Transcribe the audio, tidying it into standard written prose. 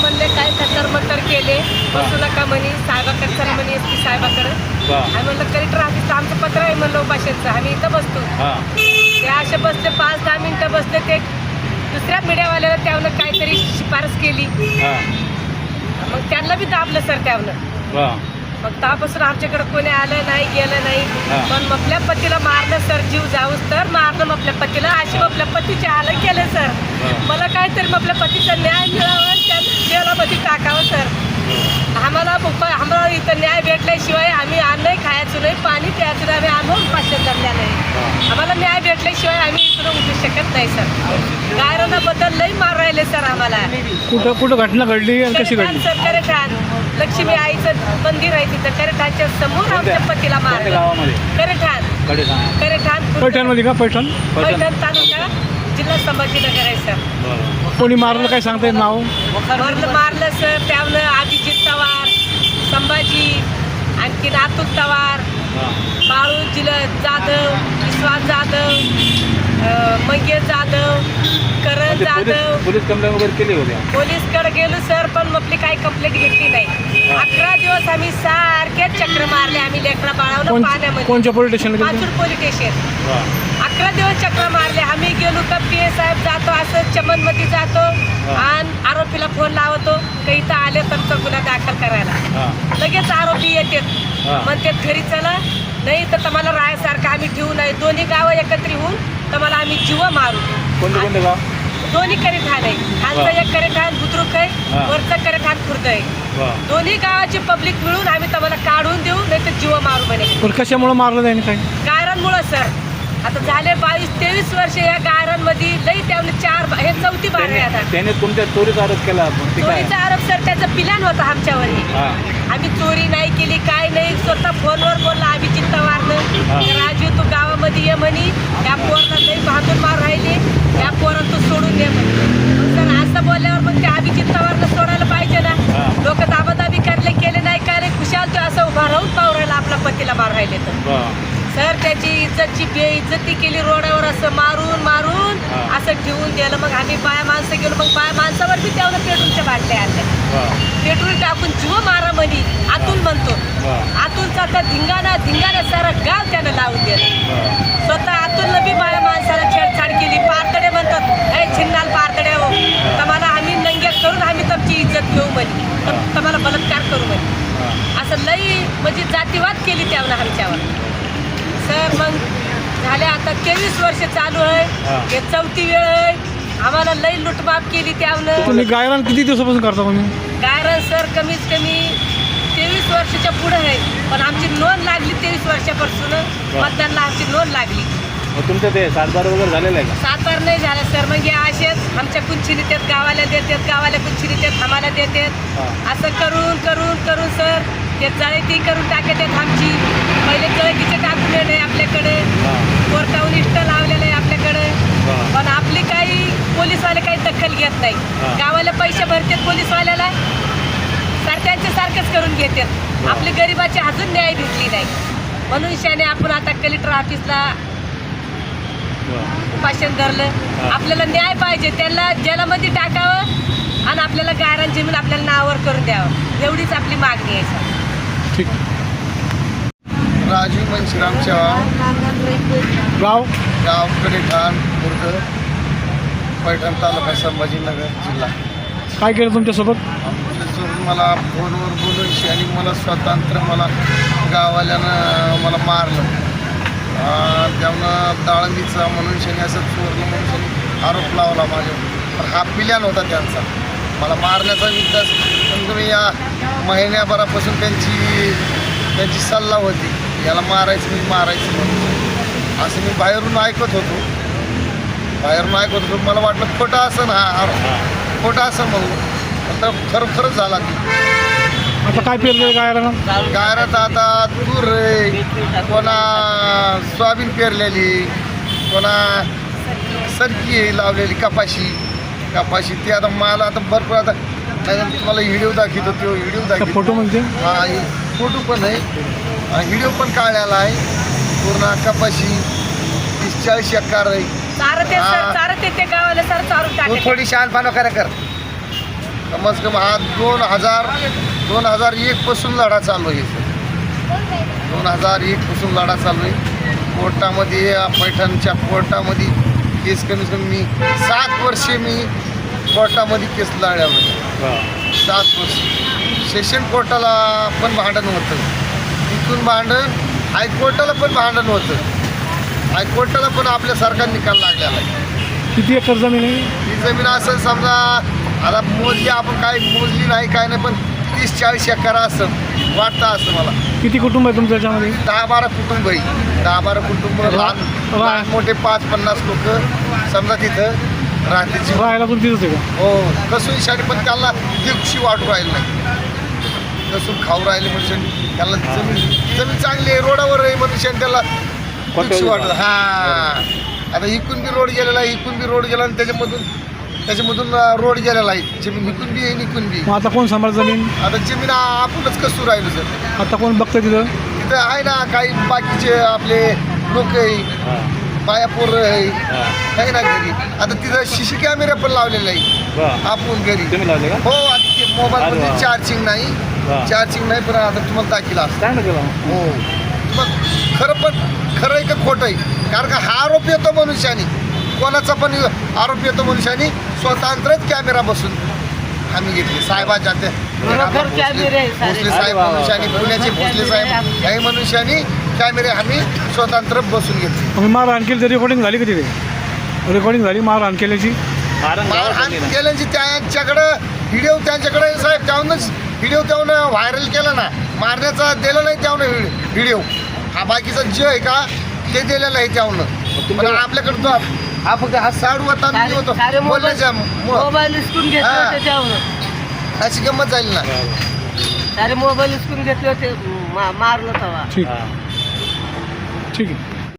म्हणले काय खतर केले बसू नका म्हणे साहेबाकडे चला म्हणे SP साहेबाकडे. आम्ही म्हणलं कलेक्टर ऑफिसचं आमचं पत्र आहे म्हणलं उपाशांचं आम्ही इथं बसतो. ते असे बसले 5-10 मिनिटं बसले. ते दुसऱ्या मीडियावाल्याला त्यावनं काहीतरी शिफारस केली. मग त्यांना बी दाबलं सर त्यावनं. मग तेव्हापासून आमच्याकडे कोणी आलं नाही गेलं नाही. पण आपल्या पतीला मारलं सर, जीव जाऊस तर मारलं आपल्या पतीला. असे आपल्या पतीचे हाल केले सर. मला काहीतरी आपल्या पतीचा न्याय मिळावा, त्यांना जेलामध्ये टाकावं सर. आम्हाला इथं न्याय भेटल्याशिवाय आम्ही अन्नही खायचो नाही, पाणी प्यायचं नाही. आम्ही आम्ही उपाशी धरल्या नाही. आम्हाला न्याय भेटल्याशिवाय आम्ही इथून उठू शकत नाही सर. गायरानाबद्दल लई मार राहिले सर आम्हाला. कुठं घटना घडली आणि कशी घडली? सर करेठाण लक्ष्मी आईचं मंदिर आहे तिथं. करेठाणच्या समोर आमच्या पतीला मारलं. करेठाण मध्ये का? पैठण तालुका जिल्हा संभाजीनगर आहे सर. कोणी मारलं काय सांगता येत नाव? मारलं सर त्यावनं अभिजित तवार, संभाजी, आणखीन अतुल तवार, बाळू जाधव, विश्वास जाधव, मंगेश जाधव, करण जाधव. पोलीस कंप्लेंट वगैरे केली होती? पोलीसकडे गेलो सर, पण आपली काही कंप्लेंट घेतली नाही. 11 दिवस आम्ही सारखेच चक्र मारले. आम्ही लेकरा बाळावलं पाण्यामध्ये. कोणत्या पोलीस स्टेशनला? पाचूर पोलीस स्टेशन. 11 दिवस चक्र मारले. आम्ही गेलो का PA साहेब जातो असं चमनमध्ये जातो आणि आरोपीला फोन लावतो का इथं आले तर गुन्हा दाखल करायला. लगेच आरोपी येतात म्हणतात घरी चला, नाही तर तुम्हाला राहायसारखं आम्ही ठेवू नाही. दोन्ही गावं एकत्र होऊन तुम्हाला आम्ही जीव मारू. कोणते गाव? दोन्ही करेठाण आहे. खालचं एक करेठाण बुद्रुक आहे, वरचं करेठाण खुर्द आहे. दोन्ही गावाची पब्लिक मिळून आम्ही तुम्हाला काढून देऊ, नाही तर जीव मारू म्हणे. कशामुळे मारलं जाईल? काय गायरांमुळं सर. आता झाले 22-23 वर्ष या गायरांमध्ये लई त्यामुळे 4 हे 4थी बार आहे. आता त्याने तुमच्या चोरीचा आरोप केला? चोरीचा आरोप सर त्याचं प्लॅन होता आमच्यावरही. आम्ही चोरी नाही केली काय नाही. स्वतः फोनवर बोलला अभिजित तवारनं, राजू तू गावामध्ये ये म्हणे, त्या पोरला लई भांडून मार राहिले, त्या पोरं तू सोडून दे म्हणे. सर असं बोलल्यावर मग त्या अभिजित तवारनं सोडायला पाहिजे ना. लोक दाबादाबी केले नाही काय नाही, खुशाल तो असं उभा राहून पाहू राहिला आपल्या पतीला मार राहिले. तर सर त्याची इज्जतची बेइज्जती केली. रोडावर असं मारून असं ठेवून दिलं. मग आम्ही बाया माणसं गेलो. मग बाया माणसावर बी त्यावर पेट्रोलच्या बाटल्या आल्या. पेट्रोल टाकून जीव मारा म्हणी आतून म्हणतो. आतूनचा तर धिंगाणा सारा गाव त्यानं लावून दिलं. स्वतः आतूननं बी बाया माणसाला छेडछाड केली. पारतडे म्हणतात, हे छिन्नाल पारतडे हो, तुम्हाला आम्ही नंग्या करून आम्ही तुमची इज्जत घेऊ म्हणे, तुम्हाला बलात्कार करू म्हणे. असं लई म्हणजे जातीवाद केली त्यानं आमच्यावर सर. मग झाले आता 23 वर्ष चालू आहे. हे 4थी वेळ आहे. आम्हाला लई लुटमाप केली त्यावनं. तुम्ही गायरान किती दिवसापासून करता तुम्ही? गायरान सर कमीत कमी 23 वर्षाच्या पुढे आहे. पण आमची नोंद लागली 23 वर्षापासून. मतदानला आमची नोंद लागली. तुमचं ते सातबार वगैरे झालेलं आहे का? सातबार नाही झालं सर. मग हे असेच आमच्या कुंचिनी देत, गावाला देतात, गावाला कुंचिनी देत, आम्हाला देतात. असं करून सर ते जळती करून टाकतात आमची. पहिले जळकीचे डॉक्युमेंट आहे आपल्याकडे, कोर्टाहून इष्ट लावलेलं आहे आपल्याकडे. पण आपली काही पोलीसवाले काही दखल घेत नाही. गावाला पैसे भरतात पोलीसवाल्याला, सारख्यांचे सारखंच करून घेतात. आपली गरिबाची अजून न्याय भेटली नाही. म्हणून शाने आपण आता कलेक्टर ऑफिसला उपाशन धरलं. आपल्याला न्याय पाहिजे. त्यांना जेलामध्ये टाकावं आणि आपल्याला गायरान जमीन आपल्याला नावावर करून द्यावं, एवढीच आपली मागणी आहे सर. ठीक. राजू मनशिराम चव्हाण, गाव करेठाण खुर्द, पैठण तालुका संभाजीनगर जिल्हा. काय केलं तुमच्यासोबत? मला फोनवर बोलून आणि मला स्वतंत्र मला गावाल्यानं मला मारलं. त्यामुळं दाळंबीचा म्हणून शनी असं चोरलं म्हणून शनी आरोप लावला माझ्यावर. पण हा प्लॅन होता त्यांचा मला मारण्याचा विकास. पण तुम्ही या महिन्याभरापासून त्यांची सल्ला होती याला मारायचं म्हणून. असं मी बाहेरून ऐकत होतो. मला वाटलं खोटं असं खोटं असं म्हणून. आता खरंच झाला की. आता काय पेरलं गायरात आता तूर रे, कोणा सोयाबीन पेरलेली, कोणा सरकी लावलेली, कपाशी ती. आता मला आता भरपूर आता तुम्हाला व्हिडिओ दाखवतो. तो व्हिडिओ दाखवतो. फोटो म्हणजे फोटो पण आहे, व्हिडिओ पण काढलेला आहे. पूर्ण कपाशी 30-40 एकर आहे. गावाला सर चारून थोडी शहाणपणा कर. कमीत कमी हा 2001 पासून लढा चालू आहे. 2001 पासून लढा चालू आहे. कोर्टामध्ये पैठणच्या कोर्टामध्ये केस कमीत कमी मी 7 वर्षे मी कोर्टामध्ये केस लढवली. 7 वर्ष सेशन कोर्टाला पण भांडण होतं, तिथून भांडण हायकोर्टाला पण भांडण होतं. हायकोर्टाला पण आपल्या सरकार निकाल लागलेला आहे. किती एकर जमीन आहे? ही जमीन असं समजा आता मोजली आपण, काय मोजली नाही काय नाही, पण 30-40 एकर असं वाटतं असं मला. किती कुटुंब आहे तुमच्या याच्यामध्ये? 10-12 कुटुंब आहे. 10-12 कुटुंब, लहान मोठे 5-50 लोक समजा तिथं राहतेची. राहायला पण तिथंच आहे का? हो, कसून शाडी पण त्याला दिवशी वाटू राहिलं नाही. कसून खाऊ राहिले मनुष्याने, त्याला जमीन चांगली आहे, रोडावर आहे मनुष्याने, त्याला दिवशी वाटत. हां, आता इकून बी रोड गेलेला आहे, इकून बी रोड गेला आणि त्याच्यामधून रोड गेलेला आहे. जमीन इकून बी आहे, इकून बी. मग आता कोण सांभाळ जमीन? आता जमीन आपणच कसू राहिलो सर. आता कोण बघतं तिथं? तिथं आहे ना काही बाकीचे आपले लोक आहे, बायापोर आहे ना घरी. आता तिथं CC कॅमेरे पण लावलेले आहे आपण घरी. हो, आता ते मोबाईलमध्ये चार्जिंग नाही पण आता तुम्हाला दाखिला हो. मग खरं आहे का खोटं आहे? कारण का हा आरोप येतो मनुष्याने, कोणाचा पण आरोप येतो मनुष्याने. स्वतंत्रच कॅमेरा बसून आम्ही घेतले साहेबाच्या ते भोसले साहेब मनुष्याने, पुण्याचे भोसले साहेब, काही मनुष्याने कॅमेरे आम्ही स्वतंत्र बसून घेतले. मग मारहाण केली तर रेकॉर्डिंग झाली का तिथे? रेकॉर्डिंग झाली मारहाण केल्याची? मारहाण केल्याची त्यांच्याकडं व्हिडिओ त्यांच्याकडे साहेब, त्याहूनच व्हिडिओ त्याहून व्हायरल केला ना. मारण्याचा दिला नाही त्याहून व्हिडिओ. हा बाकीचा जे आहे का ते दिलेलं आहे त्याहून. पण आपल्याकडं तो हा फक्त हा साडू होता होतो बोलण्याच्या मोबाईल हिसकून घेतले होते त्यावर. अशी गंमत झाली ना. सारे मोबाईल हिसकून घेतले होते, मारलं तेव्हा. ठीक ठीक आहे.